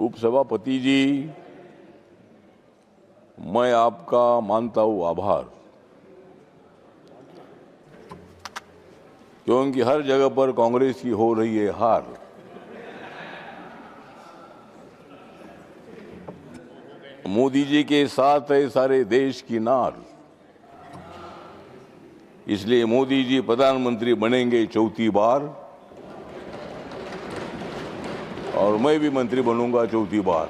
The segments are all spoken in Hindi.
उपसभापति जी, मैं आपका मानता हूं आभार, क्योंकि हर जगह पर कांग्रेस की हो रही है हार। मोदी जी के साथ है सारे देश की नार, इसलिए मोदी जी प्रधानमंत्री बनेंगे चौथी बार और मैं भी मंत्री बनूंगा चौथी बार,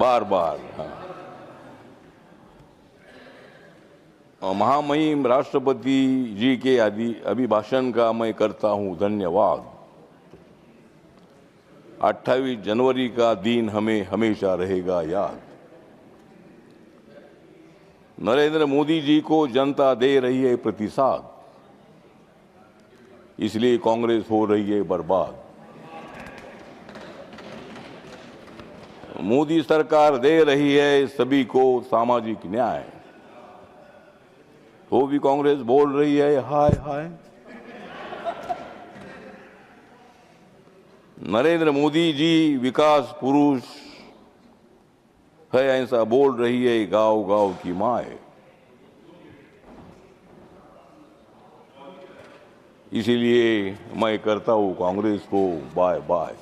बार बार। हाँ। महामहिम राष्ट्रपति जी के अभिभाषण का मैं करता हूं धन्यवाद। 28 जनवरी का दिन हमें हमेशा रहेगा याद। नरेंद्र मोदी जी को जनता दे रही है प्रतिसाद, इसलिए कांग्रेस हो रही है बर्बाद। मोदी सरकार दे रही है सभी को सामाजिक न्याय, तो भी कांग्रेस बोल रही है हाय हाय। नरेंद्र मोदी जी विकास पुरुष है ऐसा बोल रही है गांव गांव की माए, इसीलिए मैं करता हूं कांग्रेस को बाय बाय।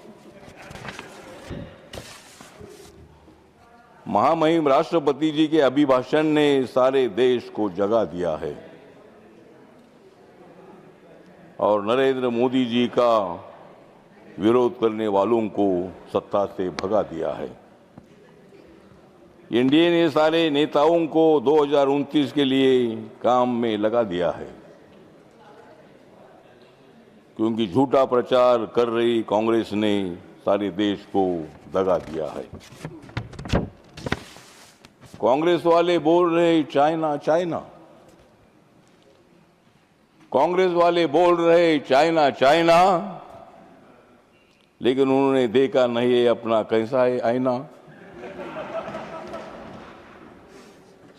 महामहिम राष्ट्रपति जी के अभिभाषण ने सारे देश को जगा दिया है और नरेंद्र मोदी जी का विरोध करने वालों को सत्ता से भगा दिया है। एनडीए ने सारे नेताओं को 2029 के लिए काम में लगा दिया है, क्योंकि झूठा प्रचार कर रही कांग्रेस ने सारे देश को दगा दिया है। कांग्रेस वाले बोल रहे चाइना चाइना, कांग्रेस वाले बोल रहे चाइना चाइना, लेकिन उन्होंने देखा नहीं है अपना कैसा है आईना।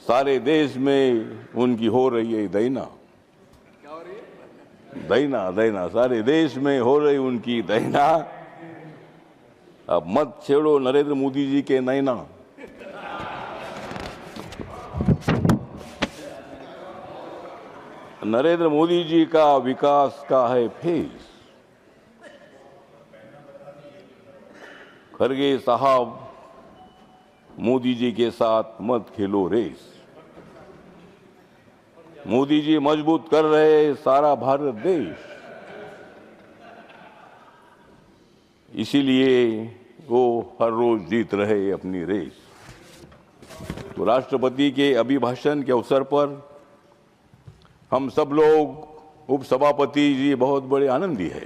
सारे देश में उनकी हो रही है दैना, दैना दैना, सारे देश में हो रही उनकी दैना। अब मत छेड़ो नरेंद्र मोदी जी के नैना। नरेंद्र मोदी जी का विकास का है फेस। खरगे साहब, मोदी जी के साथ मत खेलो रेस। मोदी जी मजबूत कर रहे सारा भारत देश, इसीलिए वो हर रोज जीत रहे अपनी रेस। तो राष्ट्रपति के अभिभाषण के अवसर पर हम सब लोग, उपसभापति जी बहुत बड़े आनंदी है।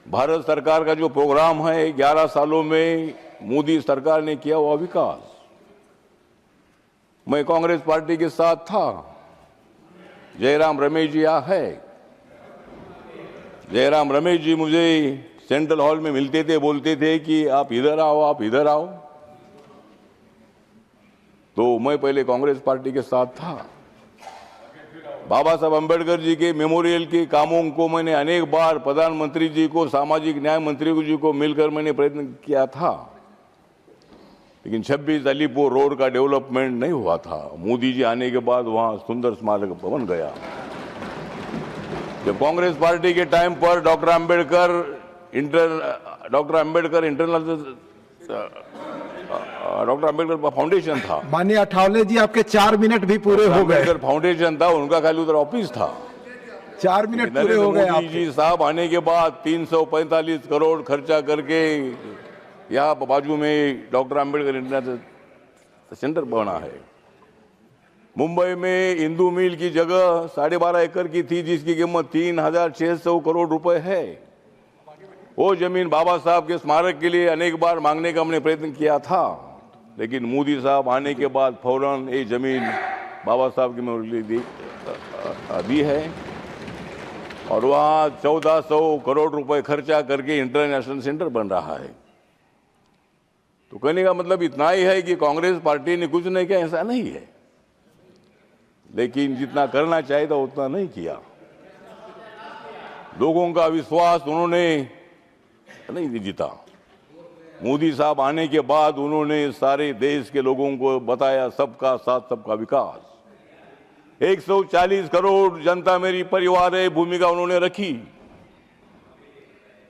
भारत सरकार का जो प्रोग्राम है, 11 सालों में मोदी सरकार ने किया हुआ विकास, मैं कांग्रेस पार्टी के साथ था। जयराम रमेश जी यहाँ है। जयराम रमेश जी मुझे सेंट्रल हॉल में मिलते थे, बोलते थे कि आप इधर आओ, आप इधर आओ। तो मैं पहले कांग्रेस पार्टी के साथ था। बाबा साहब अम्बेडकर जी के मेमोरियल के कामों को मैंने अनेक बार प्रधानमंत्री जी को, सामाजिक न्याय मंत्री जी को मिलकर मैंने प्रयत्न किया था, लेकिन 26 अलीपुर रोड का डेवलपमेंट नहीं हुआ था। मोदी जी आने के बाद वहां सुंदर स्मारक बन गया। जब कांग्रेस पार्टी के टाइम पर डॉक्टर अम्बेडकर फाउंडेशन था। माननीय अठावले जी, आपके 4 मिनट भी पूरे हो गए। अम्बेडकर फाउंडेशन था, उनका खाली उधर ऑफिस था। 4 मिनट पूरे हो गए। मोदी जी साहब आने के बाद 345 करोड़ खर्चा करके यहाँ बाजू में डॉक्टर अम्बेडकर इंटरनेशनल सेंटर बना है। मुंबई में इंदू मिल की जगह 12.5 एकड़ की थी, जिसकी कीमत 3600 करोड़ रुपए है। वो जमीन बाबा साहब के स्मारक के लिए अनेक बार मांगने का हमने प्रयत्न किया था, लेकिन मोदी साहब आने के बाद फौरन ये जमीन बाबा साहब की मेमोरियल दी है और वहाँ 1400 करोड़ रुपए खर्चा करके इंटरनेशनल सेंटर बन रहा है। तो कहने का मतलब इतना ही है कि कांग्रेस पार्टी ने कुछ नहीं किया, ऐसा नहीं है, लेकिन जितना करना चाहिए था उतना नहीं किया। लोगों का विश्वास उन्होंने नहीं जीता। मोदी साहब आने के बाद उन्होंने सारे देश के लोगों को बताया सबका साथ सबका विकास। 140 करोड़ जनता मेरी परिवार है भूमिका उन्होंने रखी।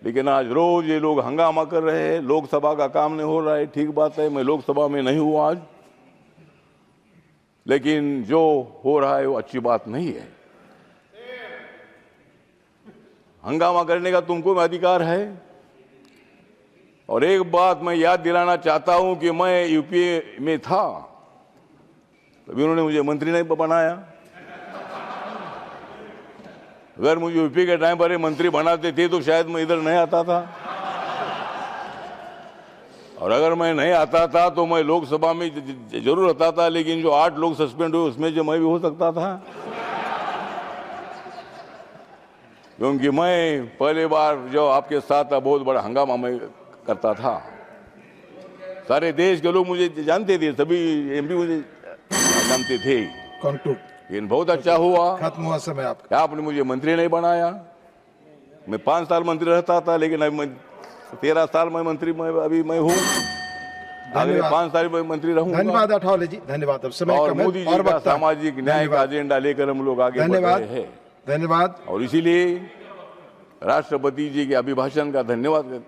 लेकिन आज रोज ये लोग हंगामा कर रहे हैं, लोकसभा का काम नहीं हो रहा है। ठीक बात है, मैं लोकसभा में नहीं हूं आज, लेकिन जो हो रहा है वो अच्छी बात नहीं है। हंगामा करने का तुमको अधिकार है। और एक बात मैं याद दिलाना चाहता हूं कि मैं यूपीए में था, तभी उन्होंने मुझे मंत्री नहीं बनाया। अगर मुझे यूपी के टाइम पर मंत्री बनाते थे तो शायद मैं इधर नहीं आता था, और अगर मैं नहीं आता था तो मैं लोकसभा में जरूर आता था, लेकिन जो 8 लोग सस्पेंड हुए उसमें जो मैं भी हो सकता था, क्योंकि मैं पहले बार जो आपके साथ बहुत बड़ा हंगामा मैं करता था। सारे देश के लोग मुझे जानते थे, सभी एमपी मुझे जानते थे। कंक्लूड। लेकिन बहुत अच्छा हुआ, खत्म हुआ समय आपका। आपने मुझे मंत्री नहीं बनाया। मैं 5 साल मंत्री रहता था, लेकिन अभी मैं 13 साल में मंत्री अभी मैं हूँ। अगले 5 साल में मंत्री रहूंगा। धन्यवाद अठावले जी, धन्यवाद। अब समय और कम है मोदी जी और का वक्त है। सामाजिक न्याय का एजेंडा लेकर हम लोग आगे बढ़ रहे हैं। धन्यवाद। और इसीलिए राष्ट्रपति जी के अभिभाषण का धन्यवाद।